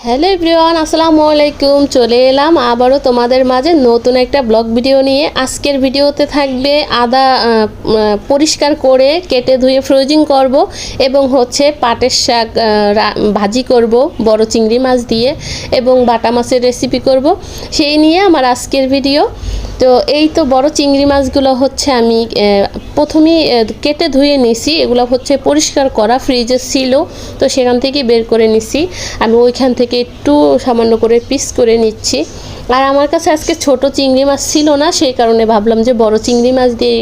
Hello everyone, আসসালামু আলাইকুম। চলে এলাম আবারও তোমাদের মাঝে নতুন একটা ব্লগ ভিডিও নিয়ে। আজকের ভিডিওতে থাকবে আদা পরিষ্কার করে কেটে ধুয়ে ফ্রোজিং করব এবং হচ্ছে পাটের শাক ভাজি করব বড় চিংড়ি মাছ দিয়ে এবং বাটা মাছের রেসিপি করব, সেই নিয়ে আমার আজকের ভিডিও। তো এই তো বড় চিংড়ি মাছগুলো হচ্ছে আমি প্রথমেই কেটে ধুয়ে নিছি। এগুলো হচ্ছে পরিষ্কার করা, ফ্রিজে ছিল তো সেখান থেকে বের করে নিছি। আমি ওইখান থেকে একটু সামান্য করে পিস করে নিচ্ছি। আর আমার কাছে আজকে ছোট চিংড়ি মাছ ছিল না, সেই কারণে ভাবলাম যে বড় চিংড়ি মাছ দিয়ে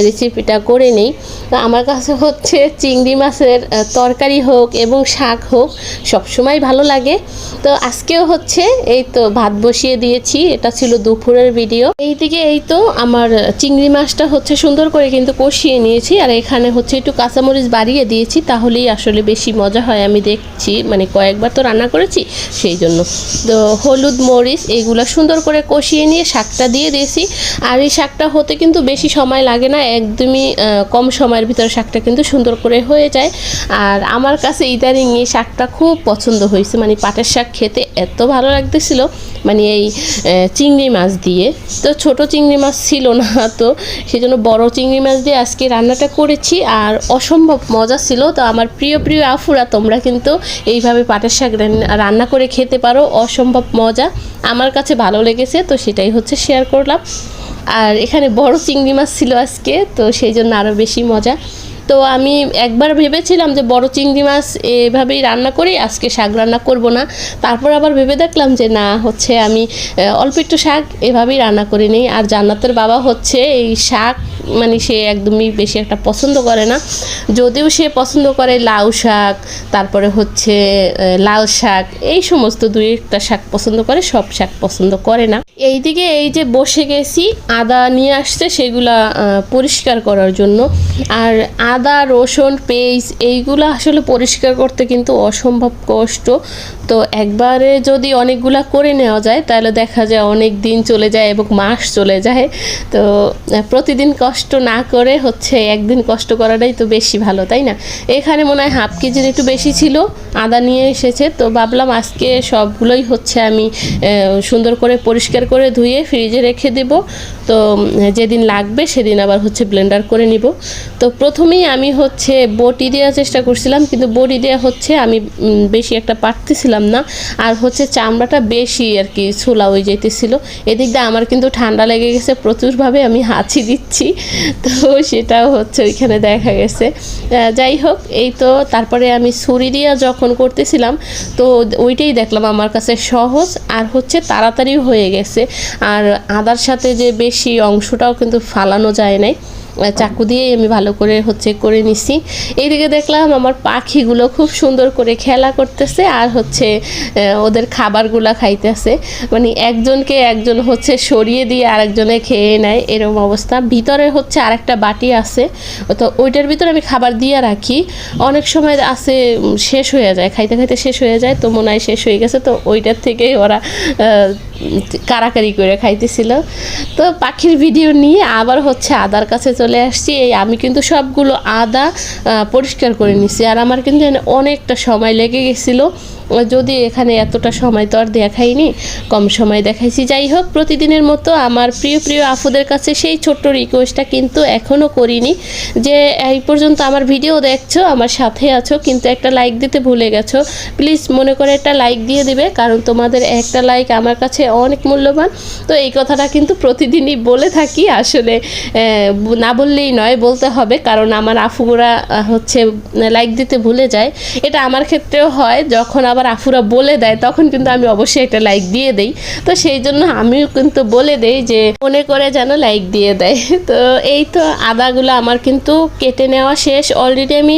রেসিপিটা করে নেই। তো আমার কাছে হচ্ছে চিংড়ি মাছের তরকারি হোক এবং শাক হোক সবসময় ভালো লাগে। তো আজকেও হচ্ছে এই তো ভাত বসিয়ে দিয়েছি, এটা ছিল দুপুরের ভিডিও। এইদিকে এই তো আমার চিংড়ি মাছটা হচ্ছে সুন্দর করে কিন্তু কষিয়ে নিয়েছি, আর এখানে হচ্ছে একটু কাঁচামরিচ বাড়িয়ে দিয়েছি, তাহলেই আসলে বেশি মজা হয়। আমি দেখছি মানে কয়েকবার তো রান্না করেছি সেই জন্য। তো হলুদ মরিচ এইগুলো সুন্দর করে কষিয়ে নিয়ে শাকটা দিয়ে দিয়েছি। আর এই শাকটা হতে কিন্তু বেশি সময় লাগে না, একদমই কম সময়ের ভিতরে শাকটা কিন্তু সুন্দর করে হয়ে যায়। আর আমার কাছে ইদানিং এই শাকটা খুব পছন্দ হয়েছে, মানে পাটের শাক খেতে এত ভালো লাগতেছিল, মানে এই চিংড়ি মাছ দিয়ে। তো ছোট চিংড়ি মাছ ছিল না, তো সেই জন্য বড় চিংড়ি মাছ দিয়ে আজকে রান্নাটা করেছি, আর অসম্ভব মজা ছিল। তো আমার প্রিয় প্রিয় আফুরা, তোমরা কিন্তু এইভাবে পাটের শাক রান্না করে খেতে পারো, অসম্ভব মজা। আমার কাছে ভালো লেগেছে, তো সেটাই হচ্ছে শেয়ার করলাম। আর এখানে বড় চিংড়ি মাছ ছিল আজকে, তো সেই জন্য আরও বেশি মজা। তো আমি একবার ভেবেছিলাম যে বড় চিংড়ি মাছ এভাবেই রান্না করি, আজকে শাক রান্না করব না। তারপর আবার ভেবে দেখলাম যে না, হচ্ছে আমি অল্প একটু শাক এভাবেই রান্না করে নিই। আর জান্নাতের বাবা হচ্ছে এই শাক মানে সে একদমই বেশি একটা পছন্দ করে না, যদিও সে পছন্দ করে লাউ শাক, তারপরে হচ্ছে লাল শাক, এই সমস্ত দুই একটা শাক পছন্দ করে, সব শাক পছন্দ করে না। এইদিকে এই যে বসে গেছি, আদা নিয়ে আসছে সেগুলা পরিষ্কার করার জন্য। আর আদা রসুন পেস্ট এইগুলো আসলে পরিষ্কার করতে কিন্তু অসম্ভব কষ্ট। তো একবারে যদি অনেকগুলা করে নেওয়া যায় তাহলে দেখা যায় অনেক দিন চলে যায় এবং মাস চলে যায়। তো প্রতিদিন কষ্ট না করে হচ্ছে একদিন কষ্ট করাটাই তো বেশি ভালো, তাই না? এখানে মনে হয় হাফ কেজির একটু বেশি ছিল আদা নিয়ে এসেছে, তো ভাবলাম আজকে সবগুলোই হচ্ছে আমি সুন্দর করে পরিষ্কার করে ধুয়ে ফ্রিজে রেখে দেব। তো যেদিন লাগবে সেদিন আবার হচ্ছে ব্লেন্ডার করে নিব। তো প্রথমেই আমি হচ্ছে বটি দেওয়ার চেষ্টা করছিলাম, কিন্তু বটি দেওয়া হচ্ছে আমি বেশি একটা পারতেছিলাম না, আর হচ্ছে চামড়াটা বেশি আর কি ছোলা হয়ে যেতেছিল। এদিক দিয়ে আমার কিন্তু ঠান্ডা লেগে গেছে প্রচুরভাবে, আমি হাঁচি দিচ্ছি, তো সেটাও হচ্ছে ওইখানে দেখা গেছে। যাই হোক, এই তো তারপরে আমি ছুরি দিয়ে যখন করতেছিলাম তো ওইটাই দেখলাম আমার কাছে সহজ, আর হচ্ছে তাড়াতাড়ি হয়ে গেছে। আর আদার সাথে যে বেশি অংশটাও কিন্তু ফালানো যায় নাই, চাকু দিয়েই আমি ভালো করে হচ্ছে করে নিছি। এইদিকে দেখলাম আমার পাখিগুলো খুব সুন্দর করে খেলা করতেছে, আর হচ্ছে ওদের খাবারগুলো খাইতেছে, মানে একজনকে একজন হচ্ছে সরিয়ে দিয়ে আরেকজনে খেয়ে নেয়, এরকম অবস্থা। ভিতরে হচ্ছে আরেকটা বাটি আছে, তো ওইটার ভিতরে আমি খাবার দিয়ে রাখি, অনেক সময় আছে শেষ হয়ে যায়, খাইতে খাইতে শেষ হয়ে যায়, তো মনে হয় শেষ হয়ে গেছে, তো ওইটার থেকেই ওরা কারাকারি করে খাইতেছিল। তো পাখির ভিডিও নিয়ে আবার হচ্ছে আদার কাছে চলে আসছি। এই আমি কিন্তু সবগুলো আদা পরিষ্কার করে নিছি, আর আমার কিন্তু অনেকটা সময় লেগে গেছিলো, যদি এখানে এতটা সময় তো আর দেখাইনি, কম সময় দেখাইছি। যাই হোক, প্রতিদিনের মতো আমার প্রিয় প্রিয় আফুদের কাছে সেই ছোট্ট রিকোয়েস্টটা কিন্তু এখনও করিনি, যে এই পর্যন্ত আমার ভিডিও দেখছো, আমার সাথে আছো, কিন্তু একটা লাইক দিতে ভুলে গেছো, প্লিজ মনে করে একটা লাইক দিয়ে দিবে, কারণ তোমাদের একটা লাইক আমার কাছে অনেক মূল্যবান। তো এই কথাটা কিন্তু প্রতিদিনই বলে থাকি, আসলে না বললেই নয়, বলতে হবে, কারণ আমার আফুরা হচ্ছে লাইক দিতে ভুলে যায়। এটা আমার ক্ষেত্রেও হয়, যখন আবার আফুরা বলে দেয় তখন কিন্তু আমি অবশ্যই একটা লাইক দিয়ে দেই। তো সেই জন্য আমিও কিন্তু বলে দেই যে মনে করে যেন লাইক দিয়ে দেয়। তো এই তো আদাগুলো আমার কিন্তু কেটে নেওয়া শেষ, অলরেডি আমি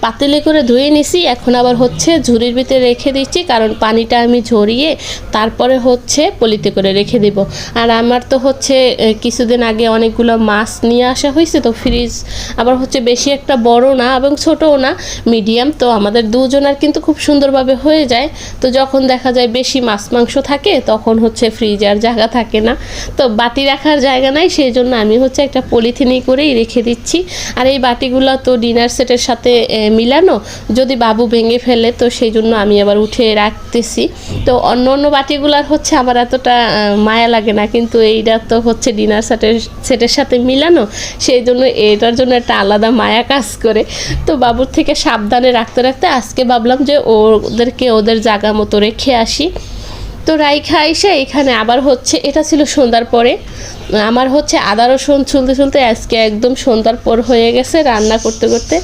পাতিলে করে ধুয়ে নিছি, এখন আবার হচ্ছে ঝুড়ির ভিতরে রেখে দিচ্ছি, কারণ পানিটা আমি ঝরিয়ে তারপরে হচ্ছে পলিতে করে রেখে দেব। আর আমার তো হচ্ছে কিছুদিন আগে অনেকগুলো মাছ নিয়ে আসা হয়েছে, তো ফ্রিজ আবার হচ্ছে বেশি একটা বড় না এবং ছোটও না, মিডিয়াম। তো আমাদের দুজনের কিন্তু খুব সুন্দরভাবে হয়ে যায়। তো যখন দেখা যায় বেশি মাছ মাংস থাকে তখন হচ্ছে ফ্রিজে আর জায়গা থাকে না, তো বাটি রাখার জায়গা নাই, সেই জন্য আমি হচ্ছে একটা পলিথিনই করেই রেখে দিচ্ছি। আর এই বাটিগুলো তো ডিনার সেটের সাথে মিলানো, যদি বাবু ভেঙে ফেলে তো সেই জন্য আমি আবার উঠে রাখতেছি। তো অন্য অন্য বাটিগুলার হচ্ছে আমার এতটা মায়া লাগে না, কিন্তু এইটা তো হচ্ছে ডিনার সেটের সাথে মিলানো, সেই জন্য এটার জন্য একটা আলাদা মায়া কাজ করে। তো বাবুর থেকে সাবধানে রাখতে রাখতে আজকে ভাবলাম যে ওদেরকে ওদের জায়গা মতো রেখে আসি। তো রাইখা এসে এখানে আবার হচ্ছে, এটা ছিল সন্ধ্যার পরে, আমার হচ্ছে আদা রসুন ছুলতে ছুলতে আজকে একদম সন্ধ্যার পর হয়ে গেছে রান্না করতে করতে।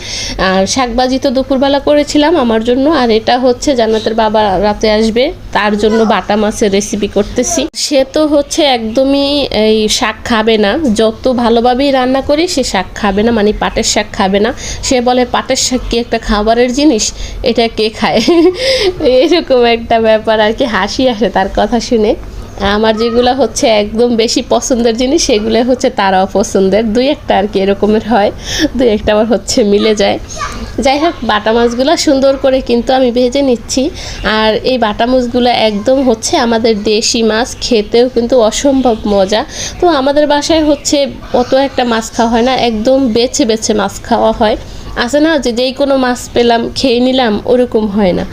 আর শাকভাজি তো দুপুরবেলা করেছিলাম আমার জন্য, আর এটা হচ্ছে জান্নাতের বাবা রাতে আসবে তার জন্য বাটা মাছের রেসিপি করতেছি। সে তো হচ্ছে একদমই এই শাক খাবে না, যত ভালোভাবেই রান্না করি সে শাক খাবে না, মানে পাটের শাক খাবে না। সে বলে পাটের শাক কি একটা খাবারের জিনিস, এটা কে খায় এরকম একটা ব্যাপার আর কি, হাসি আসে তার কথা শুনে। আমার যেগুলো হচ্ছে একদম বেশি পছন্দের জিনিস সেগুলো হচ্ছে তার অপছন্দের, দুই একটা আর কি এরকমের হয়, দুই একটা আবার হচ্ছে মিলে যায়। যাই হোক, বাটা মাছগুলো সুন্দর করে কিন্তু আমি ভেজে নিচ্ছি। আর এই বাটা মাছগুলো একদম হচ্ছে আমাদের দেশি মাছ, খেতেও কিন্তু অসম্ভব মজা। তো আমাদের বাসায় হচ্ছে অত একটা মাছ খাওয়া হয় না, একদম বেছে বেছে মাছ খাওয়া হয়। আছে না যে যেই কোনো মাছ পেলাম খেয়ে নিলাম, ওরকম হয় না,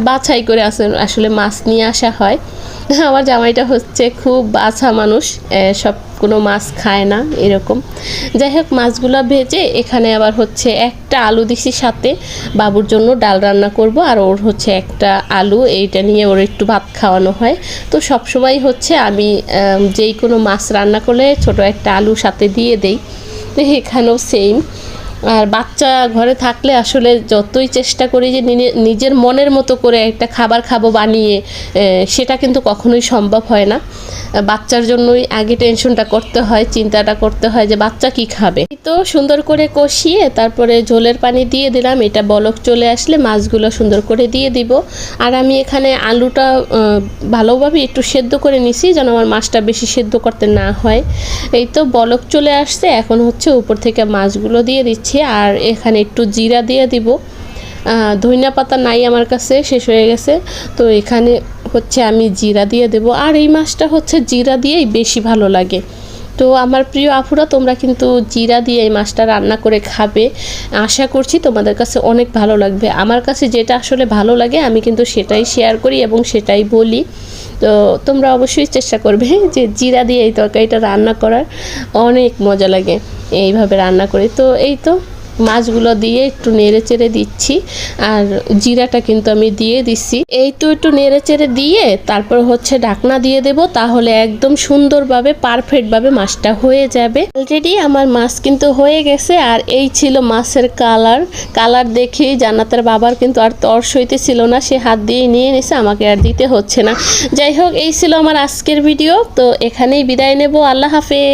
বাছাই করে আসলে মাছ নিয়ে আসা হয়। আমার জামাইটা হচ্ছে খুব বাছা মানুষ, সব কোনো মাছ খায় না এরকম। যাই হোক, মাছগুলো ভেজে এখানে আবার হচ্ছে একটা আলু দিছি সাথে, বাবুর জন্য ডাল রান্না করব, আর ওর হচ্ছে একটা আলু, এইটা নিয়ে ওর একটু ভাত খাওয়ানো হয়। তো সবসময় হচ্ছে আমি যেই কোনো মাছ রান্না করলে ছোট একটা আলু সাথে দিয়ে দেই, তো এখানেও সেম। আর বাচ্চা ঘরে থাকলে আসলে যতই চেষ্টা করি যে নিজের মনের মতো করে একটা খাবার খাবো বানিয়ে, সেটা কিন্তু কখনোই সম্ভব হয় না। বাচ্চার জন্যই আগে টেনশনটা করতে হয়, চিন্তাটা করতে হয় যে বাচ্চা কি খাবে। তো সুন্দর করে কষিয়ে তারপরে ঝোলের পানি দিয়ে দিলাম, এটা বলক চলে আসলে মাছগুলো সুন্দর করে দিয়ে দিব। আর আমি এখানে আলুটা ভালোভাবে একটু সেদ্ধ করে নিছি যেন আমার মাছটা বেশি সেদ্ধ করতে না হয়। এই তো বলক চলে আসছে, এখন হচ্ছে উপর থেকে মাছগুলো দিয়ে দিচ্ছি। আর এখানে একটু জিরা দিয়ে দিব, ধনিয়া পাতা নাই আমার কাছে, শেষ হয়ে গেছে, তো এখানে হচ্ছে আমি জিরা দিয়ে দেব। আর এই মাছটা হচ্ছে জিরা দিয়েই বেশি ভালো লাগে। তো আমার প্রিয় আপুরা, তোমরা কিন্তু জিরা দিয়ে এই মাছটা রান্না করে খাবে, আশা করছি তোমাদের কাছে অনেক ভালো লাগবে। আমার কাছে যেটা আসলে ভালো লাগে আমি কিন্তু সেটাই শেয়ার করি এবং সেটাই বলি। তো তোমরা অবশ্যই চেষ্টা করবে যে জিরা দিয়ে এই তরকারিটা রান্না করার, অনেক মজা লাগে এইভাবে রান্না করি। তো এই তো মাছগুলো দিয়ে একটু নেড়ে চেড়ে দিচ্ছি, আর জিরাটা কিন্তু আমি দিয়ে দিচ্ছি। এই তো একটু নেড়ে চেড়ে দিয়ে তারপর হচ্ছে ঢাকনা দিয়ে দেব, তাহলে একদম সুন্দরভাবে পারফেক্টভাবে মাছটা হয়ে যাবে। অলরেডি আমার মাছ কিন্তু হয়ে গেছে। আর এই ছিল মাছের কালার দেখেই জান্নাতের বাবার কিন্তু আর তর্স হইতেছিল না, সে হাত দিয়ে নিয়ে নিছে, আমাকে আর দিতে হচ্ছে না। যাই হোক, এই ছিল আমার আজকের ভিডিও, তো এখানেই বিদায় নেব। আল্লাহ হাফেজ।